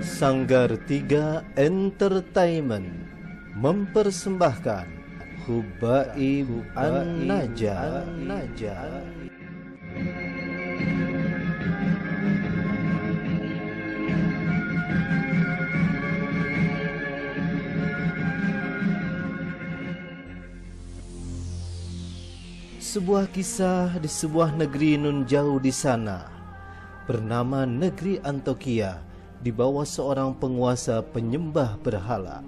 Sanggar 3 Entertainment mempersembahkan Hubaib An-Najah. Sebuah kisah di sebuah negeri nun jauh di sana, bernama negeri Antokia, di bawah seorang penguasa penyembah berhala.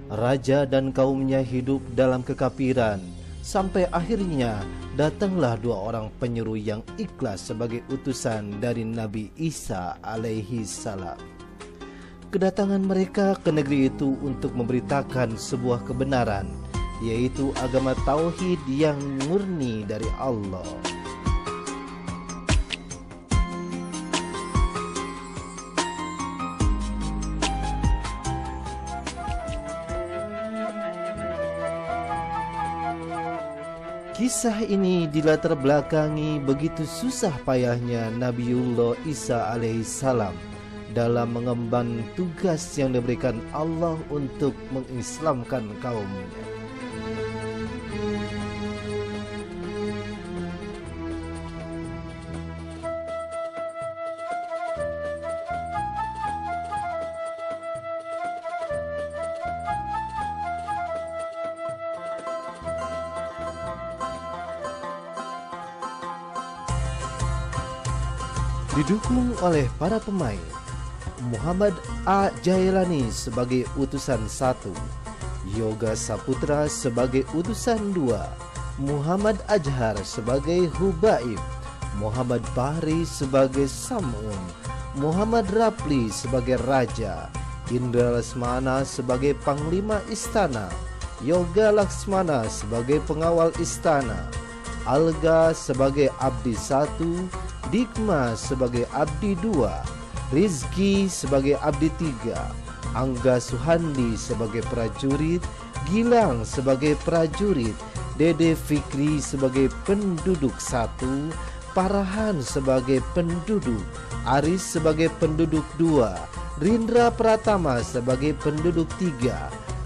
Raja dan kaumnya hidup dalam kekafiran, sampai akhirnya datanglah dua orang penyeru yang ikhlas sebagai utusan dari Nabi Isa alaihi salam. Kedatangan mereka ke negeri itu untuk memberitakan sebuah kebenaran, yaitu agama tauhid yang murni dari Allah. Kisah ini dilatar belakangi begitu susah payahnya Nabiullah Isa alaihissalam dalam mengemban tugas yang diberikan Allah untuk mengislamkan kaumnya. Didukung oleh para pemain: Muhammad A. Jailani sebagai utusan 1, Yoga Saputra sebagai utusan 2, Muhammad Ajhar sebagai Hubaib, Muhammad Bahri sebagai Sam'un, Muhammad Rapli sebagai Raja, Indra Lesmana sebagai Panglima Istana, Yoga Laksmana sebagai pengawal istana, Alga sebagai Abdi 1, Dikma sebagai Abdi 2, Rizki sebagai Abdi 3, Angga Suhandi sebagai prajurit, Gilang sebagai prajurit, Dede Fikri sebagai penduduk 1, Parahan sebagai penduduk, Aris sebagai penduduk 2, Rindra Pratama sebagai penduduk 3,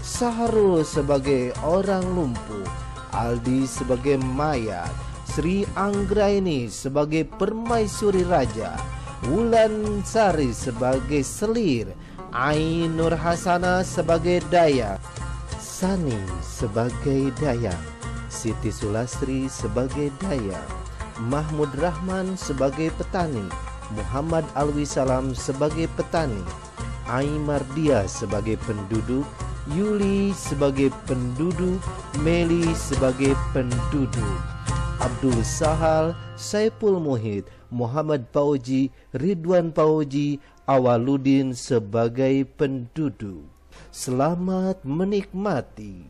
Sahrul sebagai orang lumpuh, Aldi sebagai mayat, Sri Anggraini sebagai permaisuri raja, Wulan Sari sebagai selir, Ain Nur Hasana sebagai dayak, Sani sebagai dayak, Siti Sulastri sebagai dayak, Mahmud Rahman sebagai petani, Muhammad Alwi Salam sebagai petani, Aimardia sebagai penduduk, Yuli sebagai penduduk, Meli sebagai penduduk, Abdul Sahal, Saipul Muhid, Muhammad Pauji, Ridwan Pauji, Awaludin sebagai penduduk. Selamat menikmati.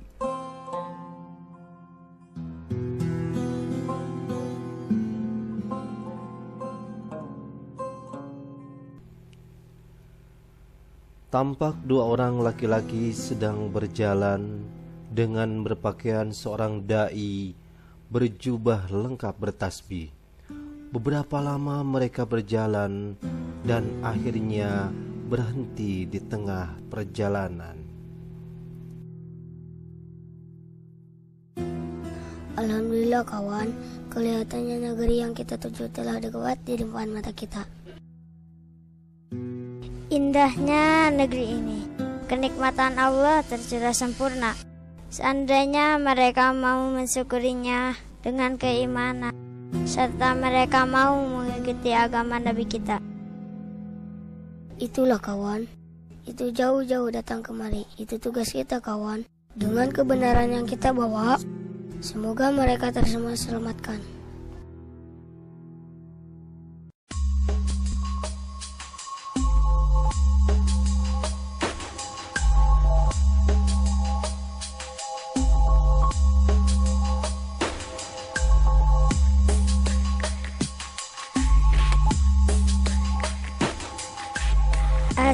Tampak dua orang laki-laki sedang berjalan dengan berpakaian seorang dai, berjubah lengkap bertasbih. Beberapa lama mereka berjalan dan akhirnya berhenti di tengah perjalanan. Alhamdulillah kawan, kelihatannya negeri yang kita tuju telah dekat di depan mata kita. Indahnya negeri ini, kenikmatan Allah tercurah sempurna. Seandainya mereka mau mensyukurinya dengan keimanan, serta mereka mau mengikuti agama Nabi kita. Itulah kawan, itu jauh-jauh datang kemari. Itu tugas kita kawan. Dengan kebenaran yang kita bawa, semoga mereka terselamatkan.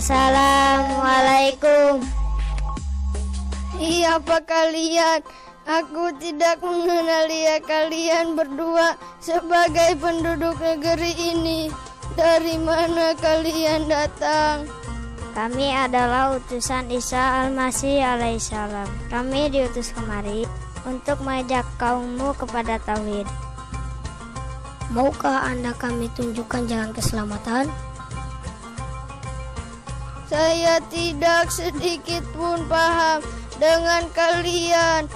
Assalamualaikum. Siapa kalian? Aku tidak mengenali kalian berdua sebagai penduduk negeri ini. Dari mana kalian datang? Kami adalah utusan Isa Al-Masih alaihissalam. Kami diutus kemari untuk mengajak kaummu kepada tauhid. Maukah Anda kami tunjukkan jalan keselamatan? Saya tidak sedikit pun paham dengan kalian.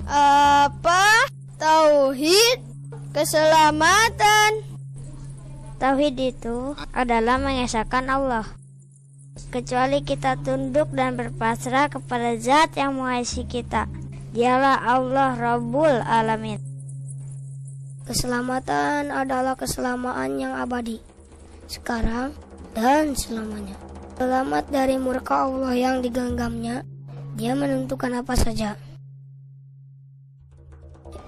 Apa? Tauhid? Keselamatan? Tauhid itu adalah mengesahkan Allah. Kecuali kita tunduk dan berpasrah kepada Zat yang mengasihi kita. Dialah Allah Rabbul Alamin. Keselamatan adalah keselamatan yang abadi, sekarang dan selamanya. Selamat dari murka Allah yang digenggamnya. Dia menentukan apa saja.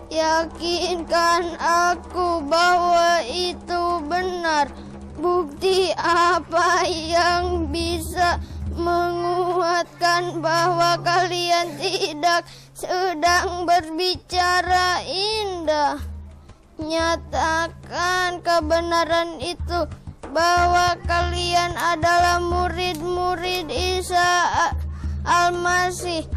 Yakinkan aku bahwa itu benar. Bukti apa yang bisa menguatkan bahwa kalian tidak sedang berbicara indah? Nyatakan kebenaran itu, bahwa kalian adalah murid-murid Isa Al-Masih,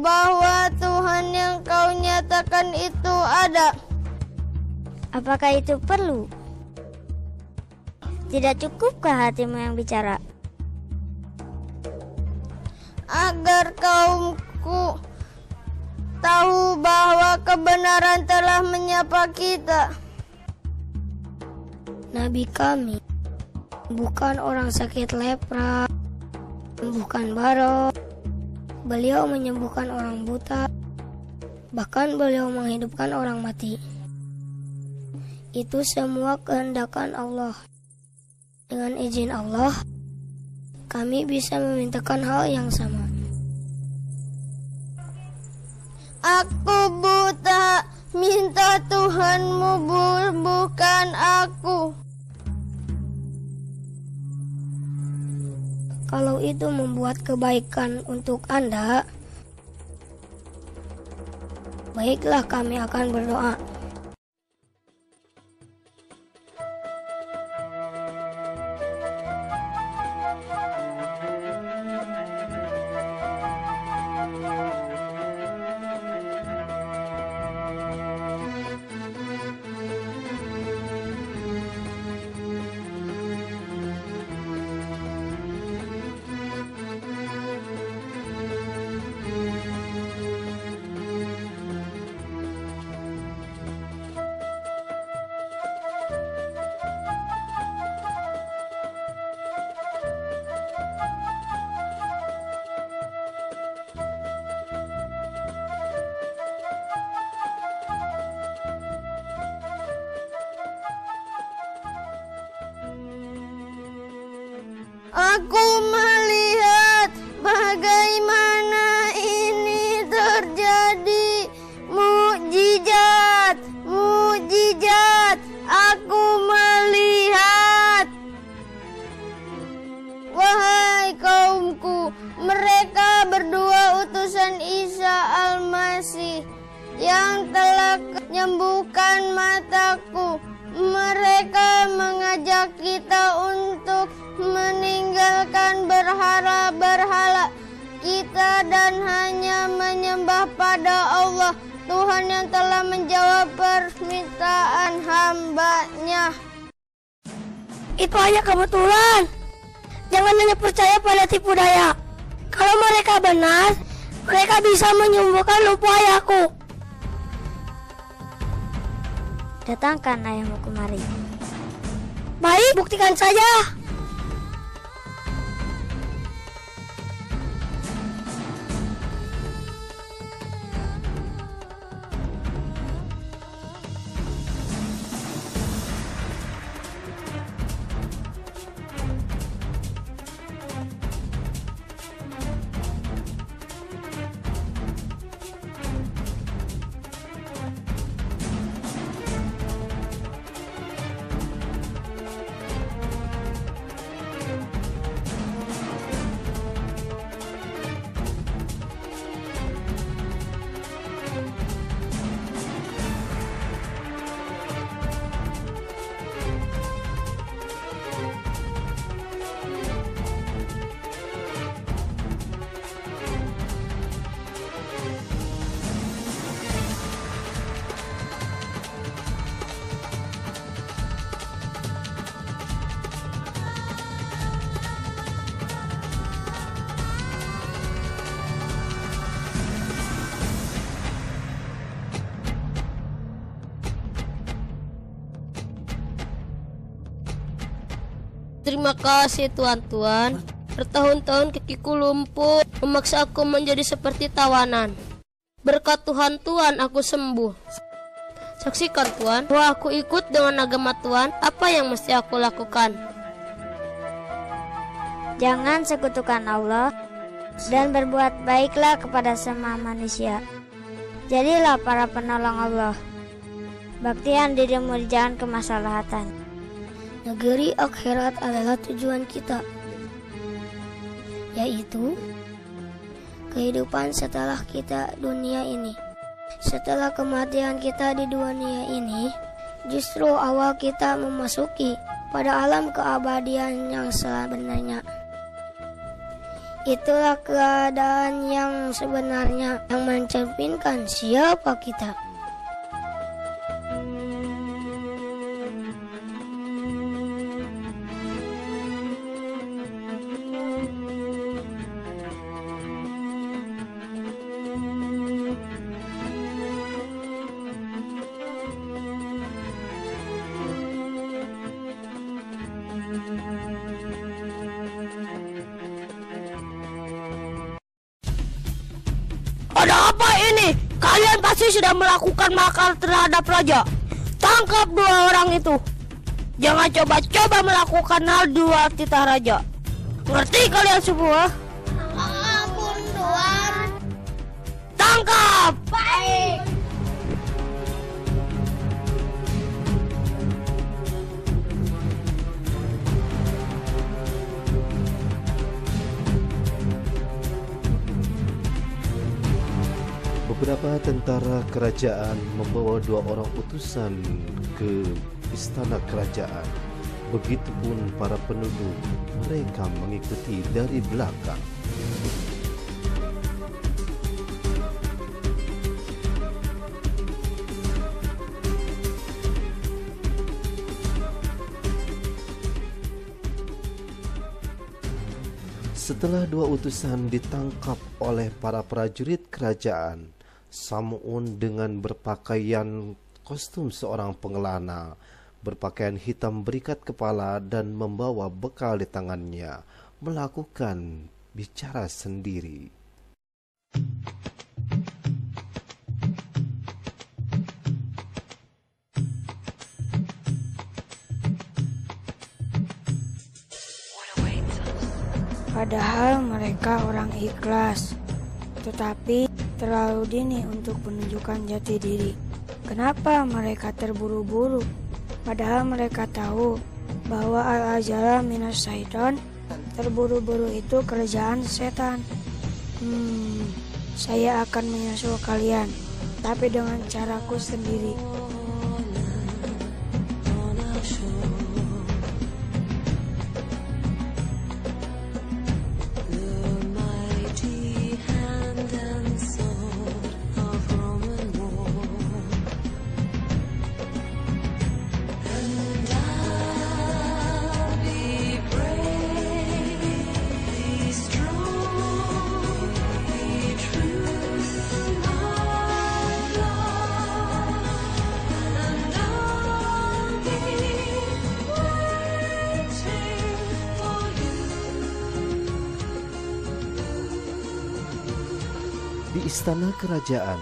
bahwa Tuhan yang kau nyatakan itu ada. Apakah itu perlu? Tidak cukupkah hatimu yang bicara? Agar kaumku tahu bahwa kebenaran telah menyapa kita. Nabi kami bukan orang sakit lepra, bukan barok. Beliau menyembuhkan orang buta, bahkan beliau menghidupkan orang mati. Itu semua kehendakan Allah. Dengan izin Allah, kami bisa memintakan hal yang sama. Aku buta, minta Tuhanmu bukan aku. Kalau itu membuat kebaikan untuk Anda, baiklah, kami akan berdoa. Aku melihat bagaimana ini terjadi. Mukjizat, mukjizat, aku melihat. Wahai kaumku, mereka berdua utusan Isa Al-Masih yang telah menyembuhkan mataku. Mereka mengajak kita untuk meninggalkan berhala-berhala kita dan hanya menyembah pada Allah, Tuhan yang telah menjawab permintaan hamba-Nya. Itu hanya kebetulan. Jangan hanya percaya pada tipu daya. Kalau mereka benar, mereka bisa menyembuhkan lupa ayahku. Datangkan ayahmu kemari. Baik, buktikan saja. Terima kasih Tuan. Bertahun-tahun kakiku lumpuh, memaksa aku menjadi seperti tawanan. Berkat Tuhan aku sembuh. Saksikan Tuan, bahwa aku ikut dengan agama Tuan. Apa yang mesti aku lakukan? Jangan sekutukan Allah dan berbuat baiklah kepada semua manusia. Jadilah para penolong Allah. Baktian dirimu di jalan kemaslahatan. Negeri akhirat adalah tujuan kita, yaitu kehidupan setelah kita dunia ini. Setelah kematian kita di dunia ini, justru awal kita memasuki pada alam keabadian yang sebenarnya. Itulah keadaan yang sebenarnya yang mencerminkan siapa kita. Ada apa ini? Kalian pasti sudah melakukan makar terhadap raja. Tangkap 2 orang itu. Jangan coba-coba melakukan hal dua titah raja. Ngerti kalian semua? Ampun Tuan. Tangkap! Baik. Beberapa tentara kerajaan membawa 2 orang utusan ke istana kerajaan. Begitupun para penduduk, mereka mengikuti dari belakang. Setelah 2 utusan ditangkap oleh para prajurit kerajaan, Sam'un dengan berpakaian kostum seorang pengelana, berpakaian hitam berikat kepala dan membawa bekal di tangannya, melakukan bicara sendiri. Padahal mereka orang ikhlas, tetapi terlalu dini untuk menunjukkan jati diri. Kenapa mereka terburu-buru? Padahal mereka tahu bahwa al-ajala minas syaitan, terburu-buru itu kerjaan setan. Saya akan menyusul kalian, tapi dengan caraku sendiri. Di istana kerajaan,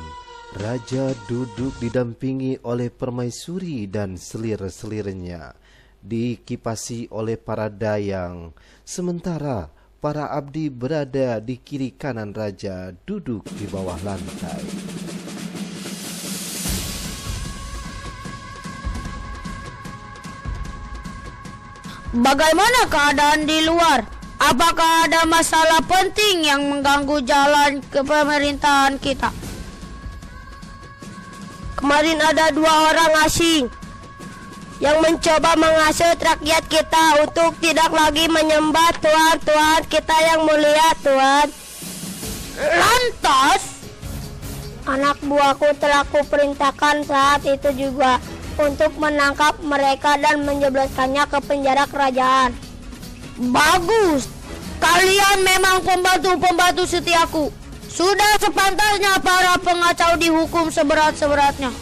raja duduk didampingi oleh permaisuri dan selir-selirnya, dikipasi oleh para dayang, sementara para abdi berada di kiri kanan raja duduk di bawah lantai. Bagaimana keadaan di luar? Apakah ada masalah penting yang mengganggu jalan kepemerintahan kita? Kemarin ada 2 orang asing yang mencoba menghasut rakyat kita untuk tidak lagi menyembah Tuhan kita yang mulia, Tuhan. Lantas, anak buahku telah kuperintahkan saat itu juga untuk menangkap mereka dan menjebloskannya ke penjara kerajaan. Bagus, kalian memang pembantu-pembantu setiaku. Sudah sepantasnya para pengacau dihukum seberat-seberatnya.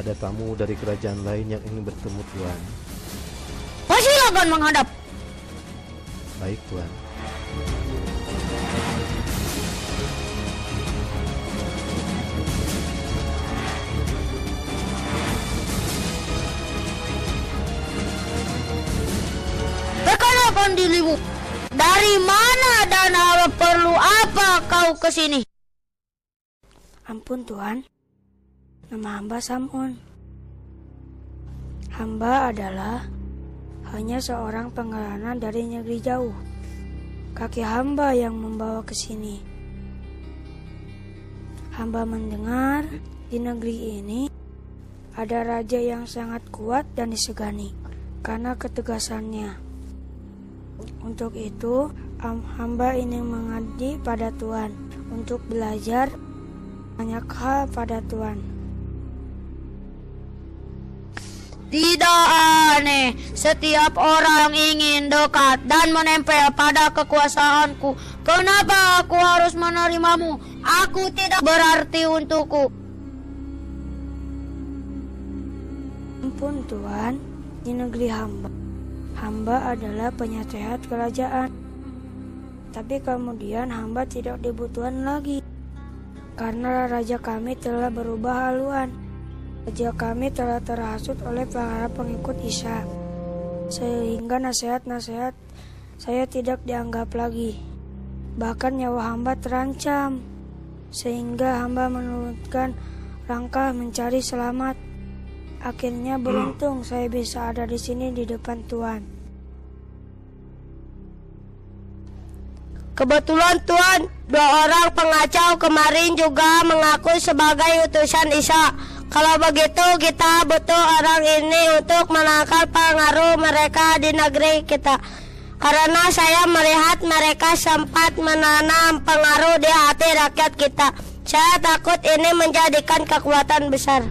ada tamu dari kerajaan lain yang ingin bertemu Tuan. Silakan menghadap. Baik, Tuan. Perkenalkan dirimu. Dari mana dan perlu apa kau ke sini? Ampun Tuan, nama hamba Sam'un. Hamba adalah hanya seorang perjalanan dari negeri jauh. Kaki hamba yang membawa ke sini. Hamba mendengar di negeri ini ada raja yang sangat kuat dan disegani karena ketegasannya. Untuk itu, hamba ingin mengabdi pada Tuan untuk belajar banyak hal pada Tuan. Tidak aneh, setiap orang ingin dekat dan menempel pada kekuasaanku. Kenapa aku harus menerimamu? Aku tidak berarti untukku. Ampun Tuan, di negeri hamba adalah penyehat kerajaan. Tapi kemudian hamba tidak dibutuhkan lagi, karena raja kami telah berubah haluan. Raja kami telah terhasut oleh para pengikut Isa, sehingga nasihat-nasihat saya tidak dianggap lagi. Bahkan nyawa hamba terancam, sehingga hamba menurunkan langkah mencari selamat. Akhirnya beruntung saya bisa ada di sini di depan Tuan. Kebetulan Tuan, 2 orang pengacau kemarin juga mengaku sebagai utusan Isa. Kalau begitu kita butuh orang ini untuk menangkal pengaruh mereka di negeri kita. Karena saya melihat mereka sempat menanam pengaruh di hati rakyat kita. Saya takut ini menjadikan kekuatan besar.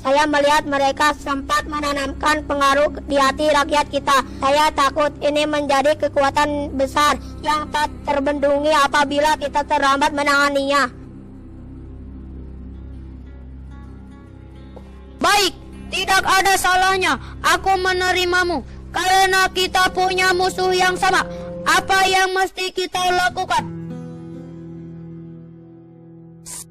Saya melihat mereka sempat menanamkan pengaruh di hati rakyat kita. Saya takut ini menjadi kekuatan besar yang tak terbendungi apabila kita terlambat menanganinya. Baik, tidak ada salahnya aku menerimamu. Karena kita punya musuh yang sama. Apa yang mesti kita lakukan?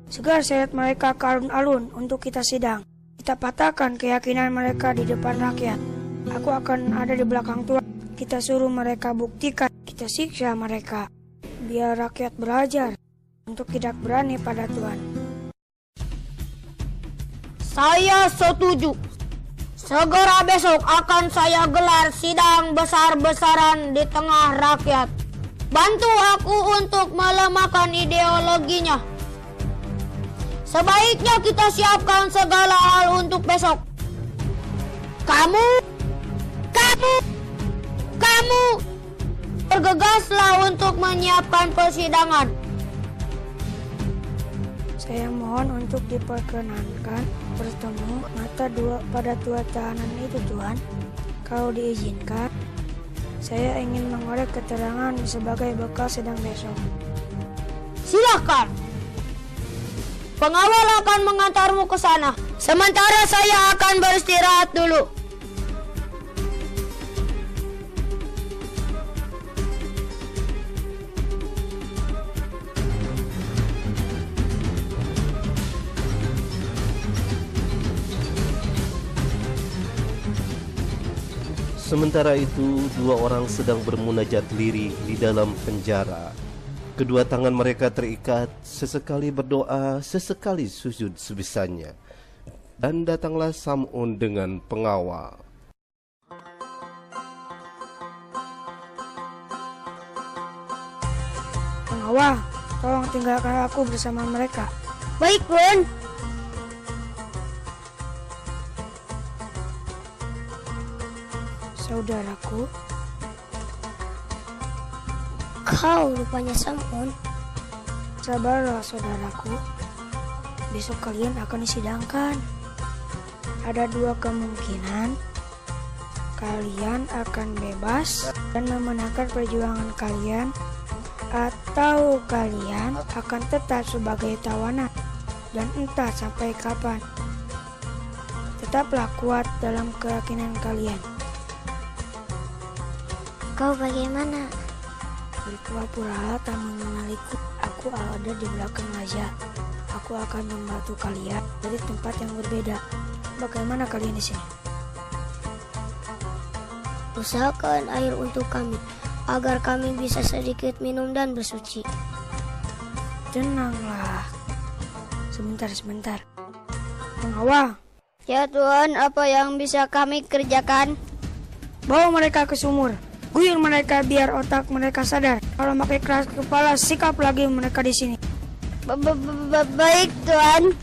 Segera seret mereka ke alun-alun untuk kita sidang. Kita patahkan keyakinan mereka di depan rakyat. Aku akan ada di belakang Tuan. Kita suruh mereka buktikan. Kita siksa mereka. Biar rakyat belajar untuk tidak berani pada Tuan. Saya setuju. Segera besok akan saya gelar sidang besar-besaran di tengah rakyat. Bantu aku untuk melemahkan ideologinya. Sebaiknya kita siapkan segala hal untuk besok. Kamu bergegaslah untuk menyiapkan persidangan. Saya mohon untuk diperkenankan bertemu pada 2 tahanan itu Tuan. Kalau diizinkan, saya ingin mengorek keterangan sebagai bekal sidang besok. Silakan. Pengawal akan mengantarmu ke sana. Sementara saya akan beristirahat dulu. Sementara itu, 2 orang sedang bermunajat lirik di dalam penjara. Kedua tangan mereka terikat, sesekali berdoa, sesekali sujud sebisanya. Dan datanglah Sam'un dengan pengawal. Pengawal, tolong tinggalkan aku bersama mereka. Baik, Tuan. Saudaraku, Kau rupanya Sam'un. sabarlah saudaraku. Besok kalian akan disidangkan. Ada 2 kemungkinan. Kalian akan bebas dan memenangkan perjuangan kalian, atau kalian akan tetap sebagai tawanan. dan entah sampai kapan. Tetaplah kuat dalam keyakinan kalian. Kau bagaimana? Berpura-pura tak mengenaliku. Aku ada di belakang raja. Aku akan membantu kalian dari tempat yang berbeda. Bagaimana kalian di sini? Usahakan air untuk kami, agar kami bisa sedikit minum dan bersuci. Tenanglah. Sebentar. Pengawal, Ya Tuhan, apa yang bisa kami kerjakan? bawa mereka ke sumur. Guyur mereka biar otak mereka sadar. Kalau pakai keras kepala, sikap lagi mereka di sini. Baik Tuhan.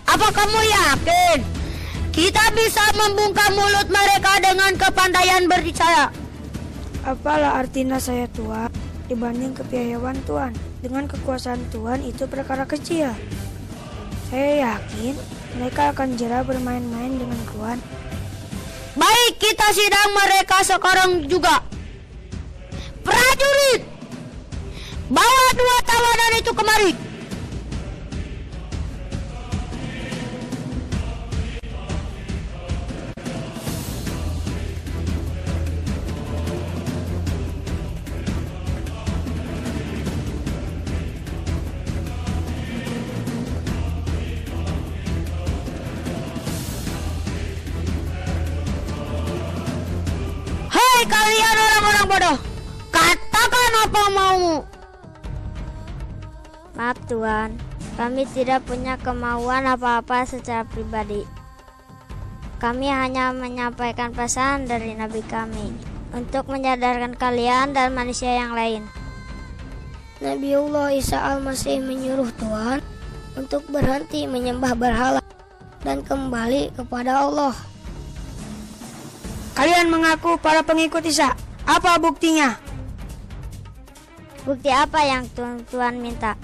Apa kamu yakin kita bisa membungkam mulut mereka dengan kepandaian berbicara? Apalah artinya saya tua dibanding kepiawaian Tuhan. Dengan kekuasaan Tuhan itu perkara kecil. Saya yakin mereka akan jera bermain-main dengan Tuhan. Baik, kita sidang mereka sekarang juga. Prajurit, bawa 2 tawanan itu kemari. Hei kalian orang-orang bodoh, katakan apa maumu. Maaf Tuhan, kami tidak punya kemauan apa-apa secara pribadi. Kami hanya menyampaikan pesan dari Nabi kami untuk menyadarkan kalian dan manusia yang lain. Nabiullah Isa Al-Masih menyuruh Tuhan untuk berhenti menyembah berhala dan kembali kepada Allah. Kalian mengaku para pengikut Isa. Apa buktinya? Bukti apa yang Tuhan minta?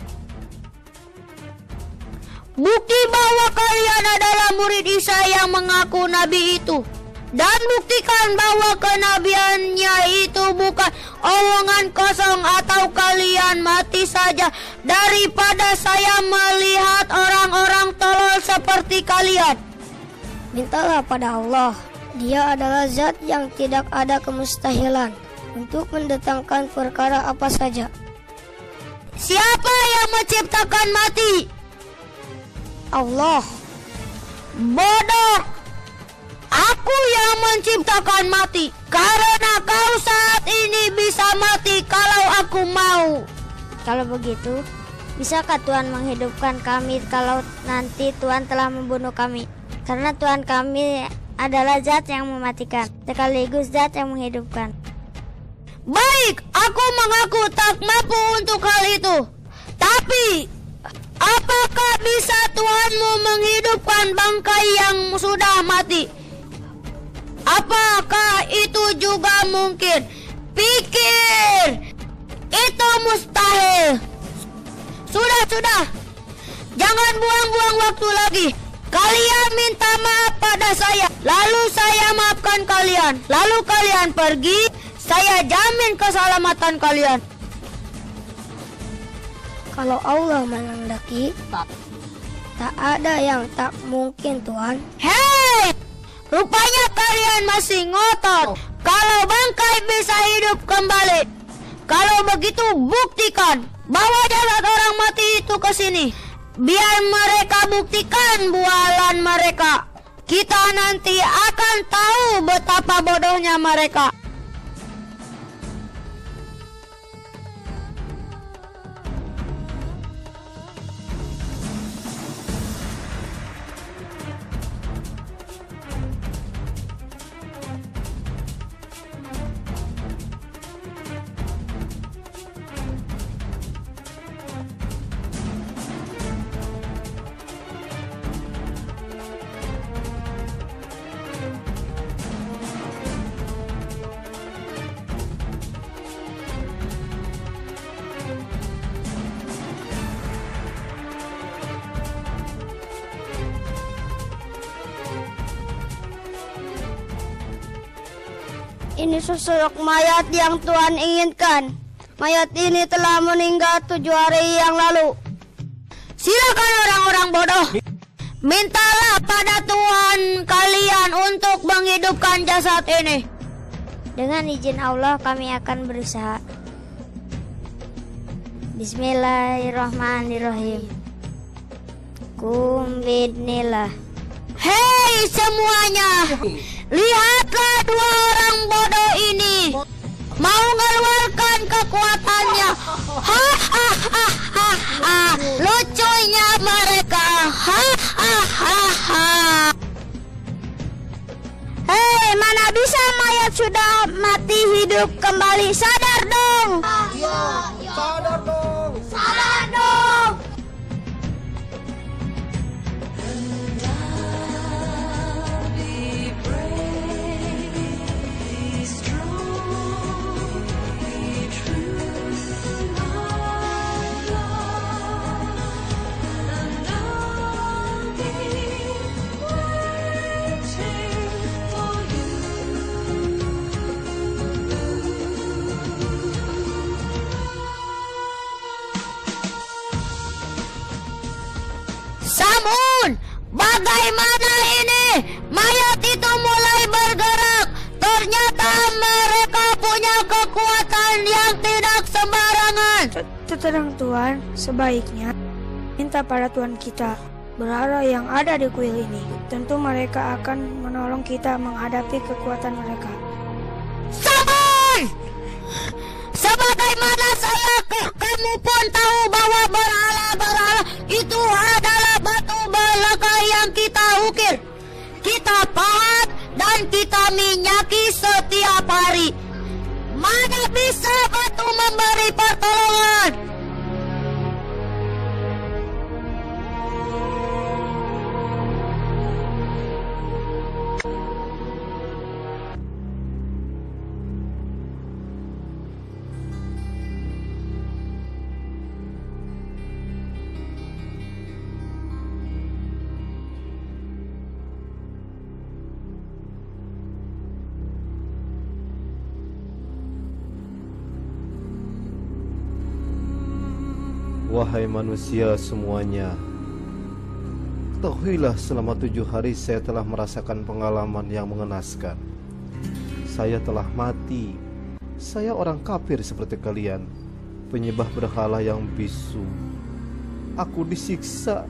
Bukti bahwa kalian adalah murid Isa yang mengaku nabi itu. Dan buktikan bahwa kenabiannya itu bukan omongan kosong, atau kalian mati saja daripada saya melihat orang-orang tolol seperti kalian. Mintalah pada Allah. Dia adalah zat yang tidak ada kemustahilan untuk mendatangkan perkara apa saja. Siapa yang menciptakan mati? Allah. Bodoh! Aku yang menciptakan mati. Karena kau saat ini bisa mati kalau aku mau. Kalau begitu, bisakah Tuhan menghidupkan kami kalau nanti Tuhan telah membunuh kami? Karena Tuhan kami adalah zat yang mematikan, sekaligus zat yang menghidupkan. Baik, aku mengaku tak mampu untuk hal itu. Tapi, apakah bisa Tuhanmu menghidupkan bangkai yang sudah mati? Apakah itu juga mungkin? Pikir, itu mustahil. Sudah, jangan buang-buang waktu lagi. Kalian minta maaf pada saya, lalu saya maafkan kalian. Lalu kalian pergi, saya jamin keselamatan kalian. Kalau Allah menghendaki, tak ada yang tak mungkin, Tuhan. Hei, rupanya kalian masih ngotot kalau bangkai bisa hidup kembali. Kalau begitu buktikan, bawa jasad orang mati itu ke sini. Biar mereka buktikan bualan mereka. Kita nanti akan tahu betapa bodohnya mereka. Ini sosok mayat yang Tuhan inginkan. Mayat ini telah meninggal 7 hari yang lalu. Silakan orang-orang bodoh. Mintalah pada Tuhan kalian untuk menghidupkan jasad ini. Dengan izin Allah kami akan berusaha. Bismillahirrahmanirrahim. Kum bidnillah. Hei semuanya, lihatlah 2 orang bodoh ini mau mengeluarkan kekuatannya. Hahaha, lucunya mereka. Hahaha. Hei, mana bisa mayat sudah mati hidup kembali? Sadar dong. Sadar dong. Sadar dong. Samun, bagaimana ini? Mayat itu mulai bergerak. Ternyata mereka punya kekuatan yang tidak sembarangan. Tenang Tuhan, sebaiknya minta pada Tuhan kita berhala yang ada di kuil ini. Tentu mereka akan menolong kita menghadapi kekuatan mereka. Samun! Sebagaimana kamu pun tahu bahwa berhala-berhala itu adalah batu belaka yang kita ukir, kita pahat dan kita minyaki setiap hari. Mana bisa batu memberi pertolongan? Wahai manusia semuanya, ketahuilah selama 7 hari saya telah merasakan pengalaman yang mengenaskan. Saya telah mati. Saya orang kafir seperti kalian, penyembah berhala yang bisu. Aku disiksa,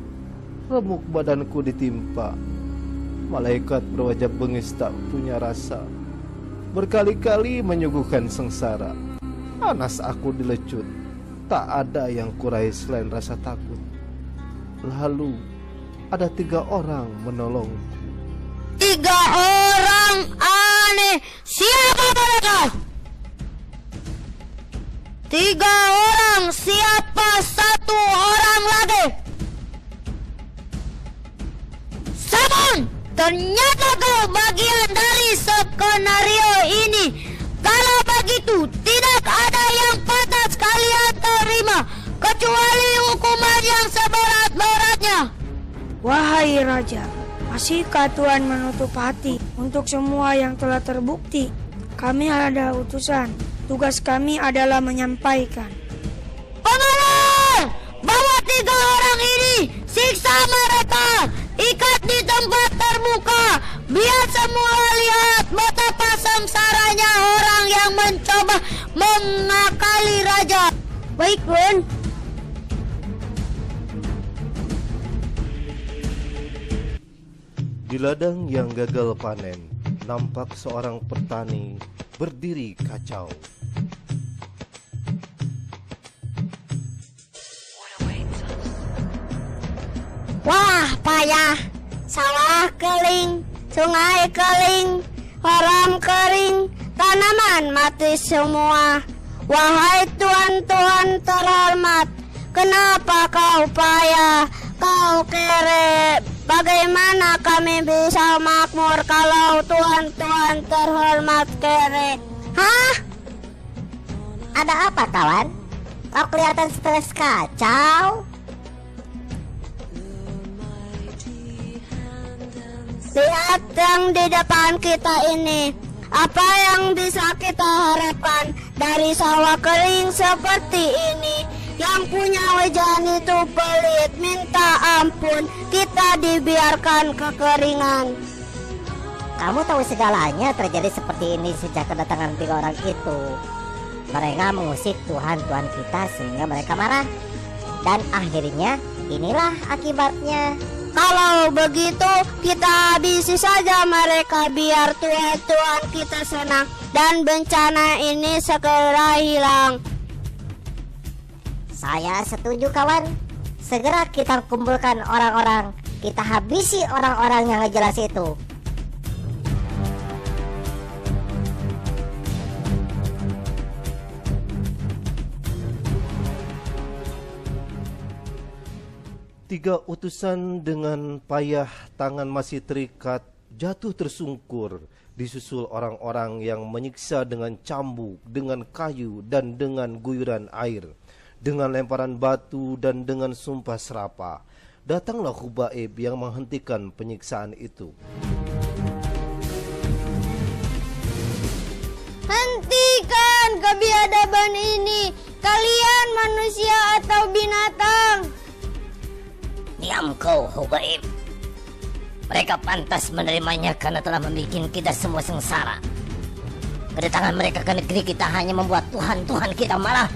remuk badanku ditimpa. Malaikat berwajah bengis tak punya rasa, berkali-kali menyuguhkan sengsara. Panas aku dilecut, tak ada yang kurai selain rasa takut. Lalu ada 3 orang menolongku. 3 orang aneh. Siapa mereka? 3 orang. Siapa 1 orang lagi? Samun, ternyata kau bagian dari skenario ini. Kalau begitu, tidak ada yang pantas kalian terima kecuali hukuman yang seberat-beratnya. Wahai Raja, masihkah Tuhan menutup hati untuk semua yang telah terbukti? Kami ada utusan. Tugas kami adalah menyampaikan. Pengawal, bawa 3 orang ini, siksa mereka, ikat di tempat terbuka, biar semua lihat betapa sengsaranya orang yang mencoba mengakali raja. Baik, Bun. Di ladang yang gagal panen, nampak seorang petani berdiri kacau. Wah, payah. Sawah kering, sungai kering, kolam kering, tanaman mati semua. Wahai Tuhan-Tuhan terhormat, kenapa kau payah, kau kere? Bagaimana kami bisa makmur kalau Tuhan-Tuhan terhormat kere? Hah? Ada apa, kawan? Kau kelihatan stres kacau. Lihat yang di depan kita ini. Apa yang bisa kita harapkan dari sawah kering seperti ini? Yang punya wajan itu pelit, minta ampun, kita dibiarkan kekeringan. Kamu tahu segalanya terjadi seperti ini sejak kedatangan 3 orang itu. Mereka mengusik Tuhan-Tuhan kita sehingga mereka marah. Dan akhirnya inilah akibatnya. Kalau begitu kita habisi saja mereka biar Tuhan kita senang dan bencana ini segera hilang. Saya setuju kawan. Segera kita kumpulkan orang-orang. Kita habisi orang-orang yang gak jelas itu. Tiga utusan dengan payah tangan masih terikat jatuh tersungkur, disusul orang-orang yang menyiksa dengan cambuk, dengan kayu dan dengan guyuran air, dengan lemparan batu dan dengan sumpah serapah. Datanglah Khubaib yang menghentikan penyiksaan itu. Hentikan kebiadaban ini, kalian manusia atau binatang. Diam kau, Khubaib. Mereka pantas menerimanya karena telah membuat kita semua sengsara. Kedatangan mereka ke negeri kita hanya membuat Tuhan-Tuhan kita marah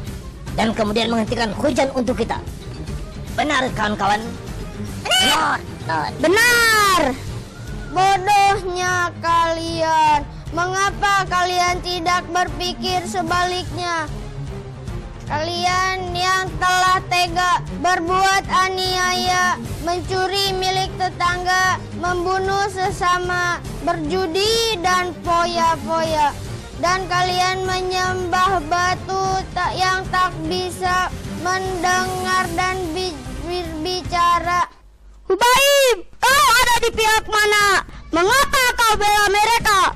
dan kemudian menghentikan hujan untuk kita. Benar kawan-kawan? Benar. Bodohnya kalian. Mengapa kalian tidak berpikir sebaliknya? Kalian yang telah tega berbuat aniaya, mencuri milik tetangga, membunuh sesama, berjudi dan foya-foya. Dan kalian menyembah batu yang tak bisa mendengar dan berbicara. Khubaib, kau ada di pihak mana? Mengapa kau bela mereka?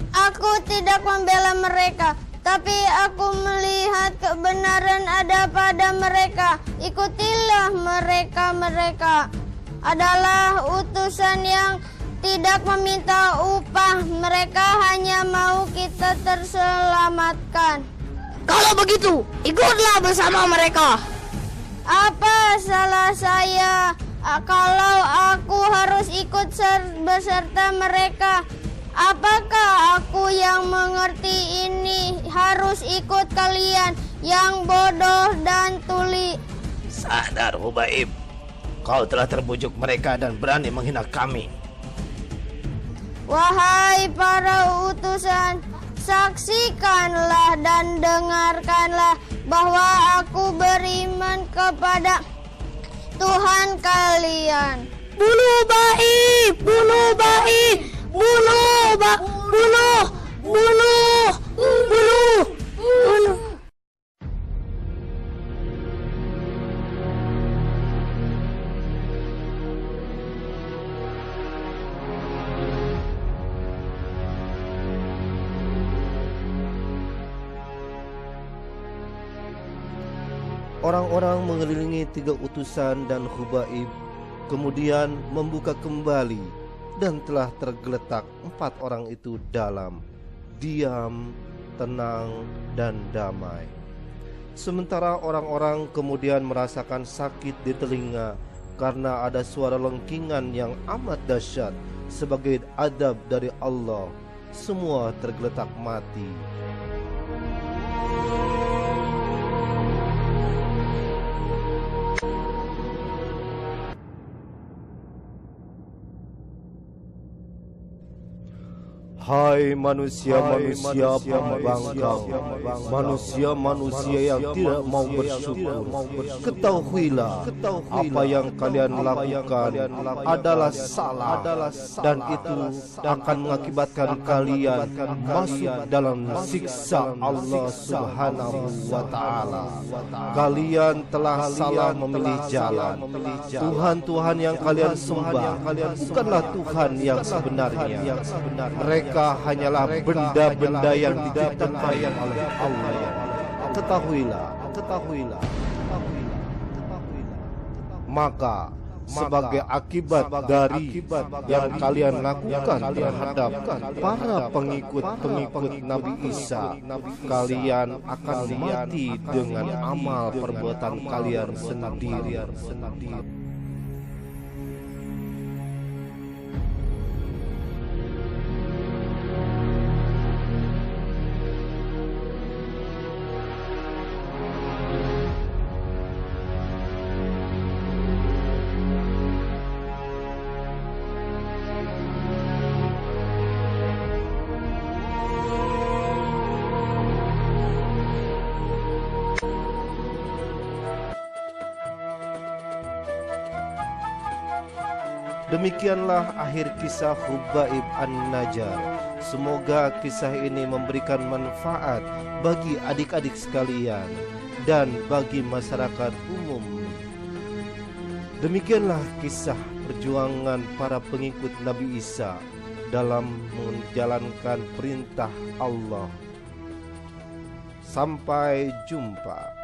Aku tidak membela mereka, tapi aku melihat kebenaran ada pada mereka. Ikutilah mereka. Mereka adalah utusan yang tidak meminta upah. Mereka hanya mau kita terselamatkan. Kalau begitu, ikutlah bersama mereka. Apa salah saya kalau aku harus ikut beserta mereka? Apakah aku yang mengerti ini harus ikut kalian yang bodoh dan tuli? Sadar Khubaib, kau telah terbujuk mereka dan berani menghina kami. Wahai para utusan, saksikanlah dan dengarkanlah bahwa aku beriman kepada Tuhan kalian. Bunuh Baib, bunuh Baib, bunuh. Orang-orang mengelilingi 3 utusan dan Khubaib, kemudian membuka kembali, dan telah tergeletak 4 orang itu dalam diam, tenang, dan damai. Sementara orang-orang kemudian merasakan sakit di telinga karena ada suara lengkingan yang amat dahsyat sebagai adab dari Allah. Semua tergeletak mati. Hai manusia-manusia pembangkang, manusia-manusia yang tidak mau bersyukur, ketahuilah apa yang kalian lakukan adalah salah, dan itu akan mengakibatkan kalian masuk dalam siksa Allah Subhanahu wa Ta'ala. Kalian telah salah memilih jalan. Tuhan-Tuhan yang kalian sembah bukanlah Tuhan yang sebenarnya. Mereka hanyalah benda-benda yang diciptakan oleh Allah. Ketahuilah. Maka sebagai akibat dari yang kalian lakukan terhadap para pengikut-pengikut Nabi Isa, kalian akan mati dengan amal perbuatan kalian sendiri. Demikianlah akhir kisah Khubaib An-Najjar. Semoga kisah ini memberikan manfaat bagi adik-adik sekalian dan bagi masyarakat umum. Demikianlah kisah perjuangan para pengikut Nabi Isa dalam menjalankan perintah Allah. Sampai jumpa.